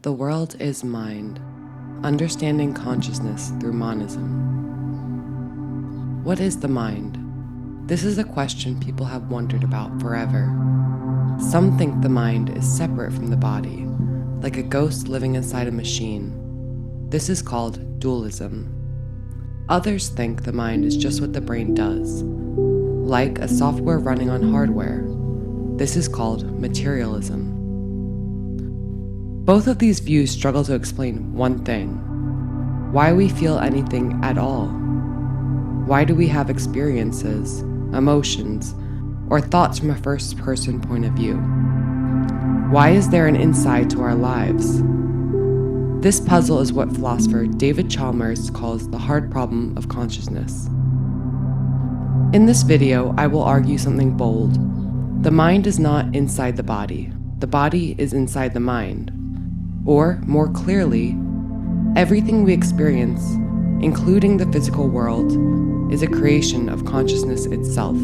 The world is mind. Understanding consciousness through monism. What is the mind? This is a question people have wondered about forever. Some think the mind is separate from the body, like a ghost living inside a machine. This is called dualism. Others think the mind is just what the brain does, like a software running on hardware. This is called materialism. Both of these views struggle to explain one thing: why we feel anything at all. Why do we have experiences, emotions, or thoughts from a first-person point of view? Why is there an inside to our lives? This puzzle is what philosopher David Chalmers calls the hard problem of consciousness. In this video, I will argue something bold. The mind is not inside the body. The body is inside the mind. Or, more clearly, everything we experience, including the physical world, is a creation of consciousness itself.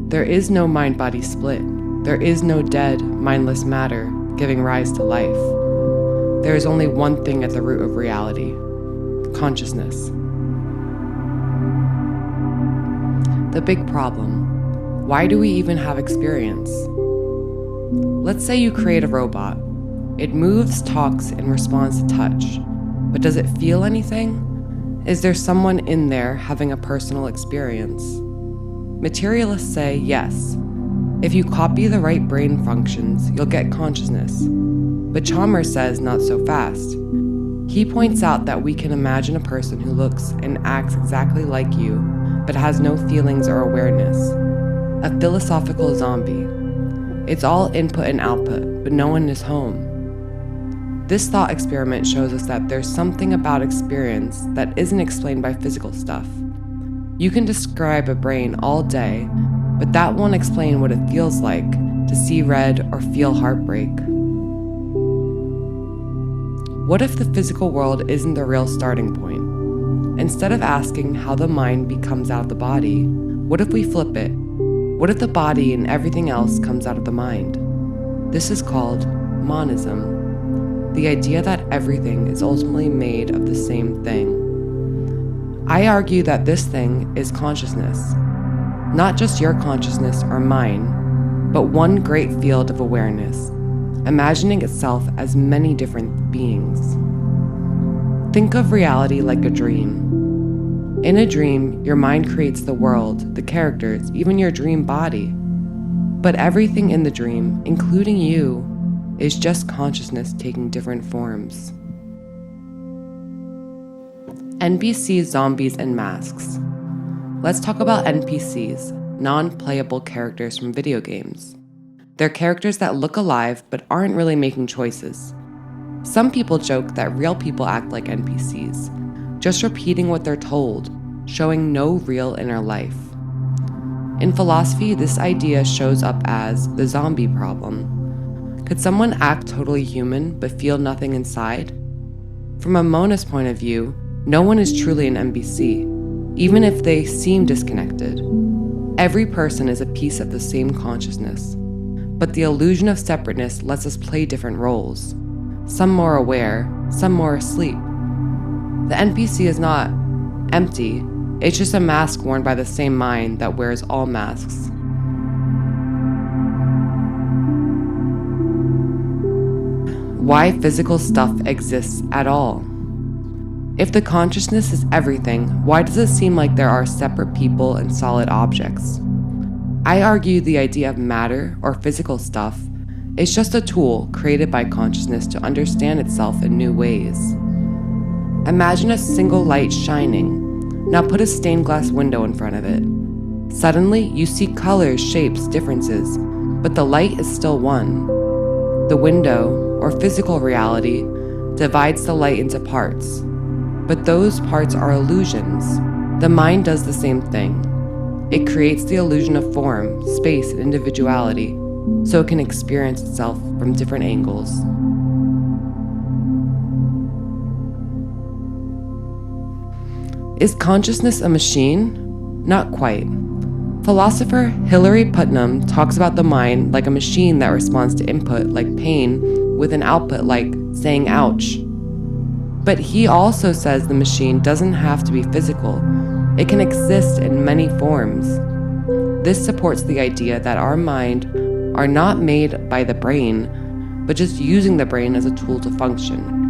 There is no mind-body split. There is no dead, mindless matter giving rise to life. There is only one thing at the root of reality: consciousness. The big problem: why do we even have experience? Let's say you create a robot. It moves, talks, and responds to touch. But does it feel anything? Is there someone in there having a personal experience? Materialists say yes. If you copy the right brain functions, you'll get consciousness. But Chalmers says not so fast. He points out that we can imagine a person who looks and acts exactly like you, but has no feelings or awareness. A philosophical zombie. It's all input and output, but no one is home. This thought experiment shows us that there's something about experience that isn't explained by physical stuff. You can describe a brain all day, but that won't explain what it feels like to see red or feel heartbreak. What if the physical world isn't the real starting point? Instead of asking how the mind becomes out of the body, what if we flip it? What if the body and everything else comes out of the mind? This is called monism. The idea that everything is ultimately made of the same thing. I argue that this thing is consciousness. Not just your consciousness or mine, but one great field of awareness, imagining itself as many different beings. Think of reality like a dream. In a dream, your mind creates the world, the characters, even your dream body. But everything in the dream, including you, is just consciousness taking different forms. NPCs, zombies, and masks. Let's talk about NPCs, non-playable characters from video games. They're characters that look alive but aren't really making choices. Some people joke that real people act like NPCs, just repeating what they're told, showing no real inner life. In philosophy, this idea shows up as the zombie problem. Could someone act totally human but feel nothing inside? From a monist point of view, no one is truly an NPC, even if they seem disconnected. Every person is a piece of the same consciousness, but the illusion of separateness lets us play different roles, some more aware, some more asleep. The NPC is not empty, it's just a mask worn by the same mind that wears all masks. Why physical stuff exists at all. If the consciousness is everything, why does it seem like there are separate people and solid objects? I argue the idea of matter or physical stuff is just a tool created by consciousness to understand itself in new ways. Imagine a single light shining. Now put a stained glass window in front of it. Suddenly, you see colors, shapes, differences, but the light is still one. The window, or physical reality, divides the light into parts. But those parts are illusions. The mind does the same thing. It creates the illusion of form, space, and individuality, so it can experience itself from different angles. Is consciousness a machine? Not quite. Philosopher Hilary Putnam talks about the mind like a machine that responds to input like pain, with an output like saying ouch. But he also says the machine doesn't have to be physical. It can exist in many forms. This supports the idea that our mind are not made by the brain, but just using the brain as a tool to function.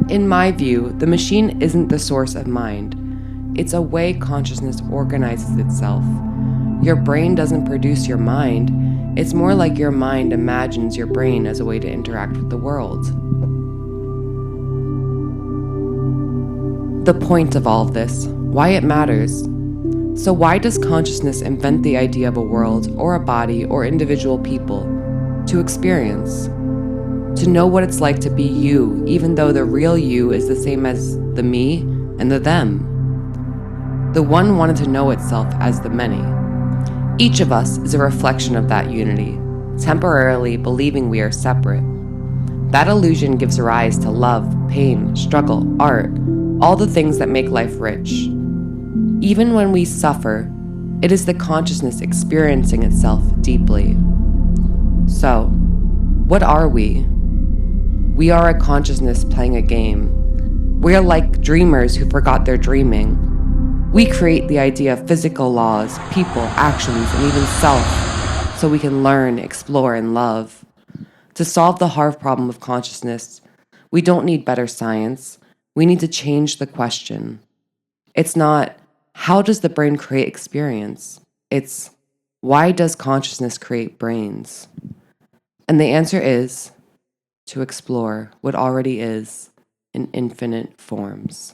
In my view, the machine isn't the source of mind. It's a way consciousness organizes itself. Your brain doesn't produce your mind. It's more like your mind imagines your brain as a way to interact with the world. The point of all of this, why it matters. So why does consciousness invent the idea of a world or a body or individual people to experience? To know what it's like to be you, even though the real you is the same as the me and the them. The one wanted to know itself as the many. Each of us is a reflection of that unity, temporarily believing we are separate. That illusion gives rise to love, pain, struggle, art, all the things that make life rich. Even when we suffer, it is the consciousness experiencing itself deeply. So, what are we? We are a consciousness playing a game. We are like dreamers who forgot their dreaming. We create the idea of physical laws, people, actions, and even self, so we can learn, explore, and love. To solve the hard problem of consciousness, we don't need better science. We need to change the question. It's not, how does the brain create experience? It's, why does consciousness create brains? And the answer is, to explore what already is in infinite forms.